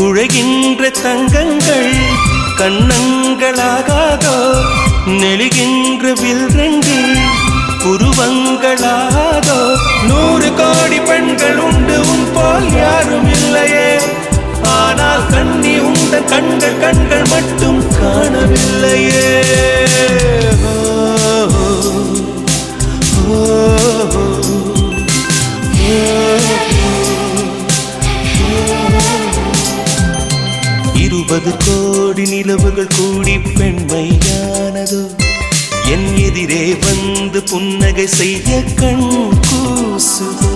குழைகின்ற தங்கங்கள் கண்ணங்களாகாதோ நெளிகின்ற வில்ரெண்டு புருவங்களாதோ 100 கோடி பெண்கள் உண்டு உன் போல் யாரும் இல்லையே ஆனால் கண்ணி உண்ட கண்கள் மட்டும் காணவில்லையே இருபது கோடி நிலவுகள் கூடி பெண்மையானதோ என் எதிரே வந்து புன்னகை செய்ய கண் கூசுதோ